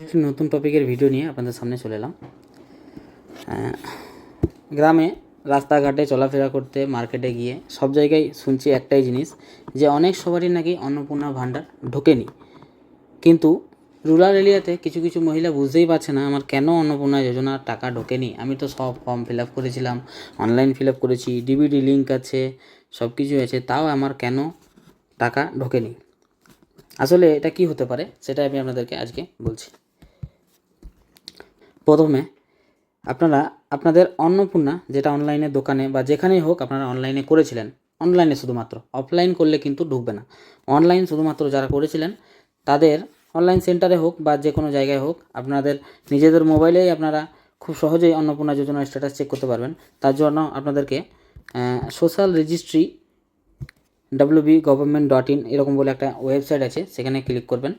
একটি নতুন টপিকের ভিডিও নিয়ে আপনাদের সামনে চলে এলাম। গ্রামে রাস্তাঘাটে চলাফেরা করতে, মার্কেটে গিয়ে সব জায়গায় শুনছি একটাই জিনিস, যে অনেক সবারই নাকি অন্নপূর্ণা ভাণ্ডার ঢোকেনি। কিন্তু রুরাল এরিয়াতে কিছু কিছু মহিলা বুঝতেই পারছে না আমার কেন অন্নপূর্ণা যোজনার টাকা ঢোকেনি। আমি তো সব ফর্ম ফিল আপ করেছিলাম, অনলাইন ফিল আপ করেছি, ডিবিডি লিঙ্ক আছে, সব কিছুই আছে, তাও আমার কেন টাকা ঢোকেনি। আসলে এটা কি হতে পারে সেটা আমি আপনাদেরকে আজকে বলছি। প্রথমে আপনারা আপনাদের অন্নপূর্ণা যেটা অনলাইনে দোকানে বা যেখানেই হোক আপনারা অনলাইনে করেছিলেন, অনলাইনে শুধুমাত্র, অফলাইন করলে কিন্তু ঢুকবে না। অনলাইন শুধুমাত্র যারা করেছিলেন তাদের অনলাইন সেন্টারে হোক বা যে কোনো জায়গায় হোক, আপনাদের নিজেদের মোবাইলেই আপনারা খুব সহজেই অন্নপূর্ণা যোজনার স্ট্যাটাস চেক করতে পারবেন। তার জন্য আপনাদেরকে সোশ্যাল রেজিস্ট্রি www.government.in এরকম বলে একটা ওয়েবসাইট আছে, সেখানে ক্লিক করবেন।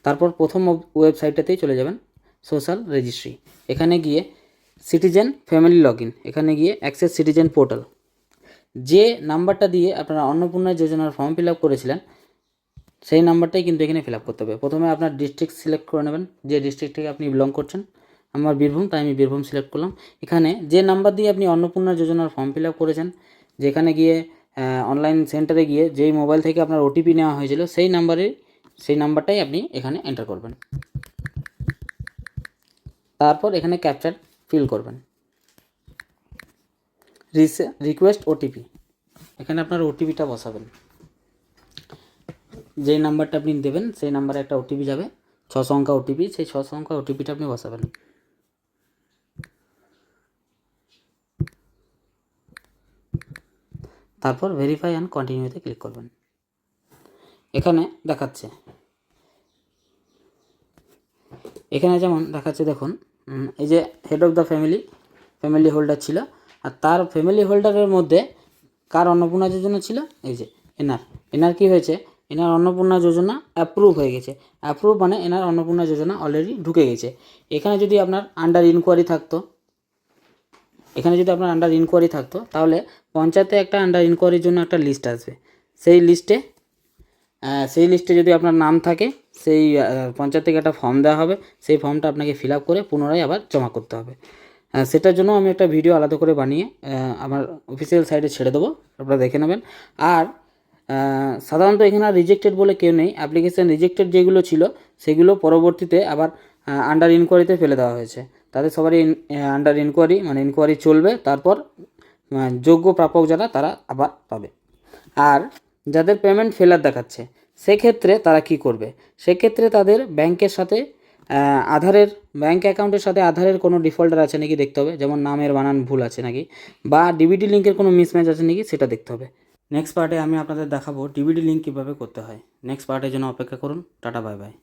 তারপর প্রথম ওয়েবসাইটটাতেই চলে যাবেন, সোশ্যাল রেজিস্ট্রি। এখানে গিয়ে সিটিজেন ফ্যামিলি লগইন, এখানে গিয়ে অ্যাক্সেস সিটিজেন পোর্টাল, যে নাম্বারটা দিয়ে আপনারা অন্নপূর্ণা যোজনার ফর্ম ফিল আপ করেছিলেন সেই নাম্বারটাই কিন্তু এখানে ফিল আপ করতে হবে। প্রথমে আপনার ডিস্ট্রিক্ট সিলেক্ট করে নেবেন, যে ডিস্ট্রিক্ট থেকে আপনি বিলং করছেন। আমার বীরভূম, তাই আমি বীরভূম সিলেক্ট করলাম। এখানে যে নাম্বার দিয়ে আপনি অন্নপূর্ণা যোজনার ফর্ম ফিল আপ করেছেন, যেখানে গিয়ে অনলাইন সেন্টারে গিয়ে যেই মোবাইল থেকে আপনার ওটিপি নেওয়া হয়েছিল সেই নাম্বারটাই আপনি এখানে এন্টার করবেন। তারপর এখানে ক্যাপচার ফিল করবেন, রিকোয়েস্ট ওটিপি, এখানে আপনার ওটিপিটা বসাবেন। যেই নাম্বারটা আপনি দেবেন সেই নাম্বারে একটা ওটিপি যাবে, 6 সংখ্যা ওটিপি, সেই 6 সংখ্যা ওটিপিটা আপনি বসাবেন। তারপর ভেরিফাই অ্যান্ড কন্টিনিউতে ক্লিক করবেন। এখানে দেখাচ্ছে, এখানে যেমন দেখাচ্ছে দেখুন, এই যে head of the family holder ছিল, আর তার ফ্যামিলি হোল্ডারের মধ্যে কার অন্নপূর্ণা যোজনা ছিল, এই যে এনার কি হয়েছে, এনার অন্নপূর্ণা যোজনা অ্যাপ্রুভ হয়ে গেছে। অ্যাপ্রুভ মানে এনার অন্নপূর্ণা যোজনা অলরেডি ঢুকে গেছে। এখানে যদি আপনার আন্ডার ইনকোয়ারি থাকতো, তাহলে পঞ্চায়েতে একটা আন্ডার ইনকোয়ারির জন্য একটা লিস্ট আসবে। সেই লিস্টে যদি আপনার নাম থাকে, সেই পঞ্চায়েত থেকে একটা ফর্ম দেওয়া হবে, সেই ফর্মটা আপনাকে ফিল আপ করে পুনরায় আবার জমা করতে হবে। সেটার জন্য আমি একটা ভিডিও আলাদা করে বানিয়ে আমার অফিসিয়াল সাইটে ছেড়ে দেবো, আপনারা দেখে নেবেন। আর সাধারণত এখানে রিজেক্টেড বলে কেউ নেই। অ্যাপ্লিকেশান রিজেক্টেড যেগুলো ছিল সেগুলো পরবর্তীতে আবার আন্ডার ইনকোয়ারিতে ফেলে দেওয়া হয়েছে। তাদের সবারই আন্ডার ইনকোয়ারি, মানে ইনকোয়ারি চলবে, তারপর যোগ্য প্রাপক যারা তারা আবার পাবে। আর যাদের পেমেন্ট ফেলার দেখাচ্ছে, সেক্ষেত্রে তারা কি করবে, সেক্ষেত্রে তাদের ব্যাংক অ্যাকাউন্টের সাথে আধারের কোনো ডিফল্টার আছে নাকি দেখতে হবে, যেমন নামের বানান ভুল আছে নাকি, বা ডিবিটি লিঙ্কের কোনো মিসম্যাচ আছে নাকি সেটা দেখতে হবে। নেক্সট পার্টে আমি আপনাদের দেখাবো ডিবিটি লিঙ্ক কীভাবে করতে হয়। নেক্সট পার্টের জন্য অপেক্ষা করুন। Tata, bye bye.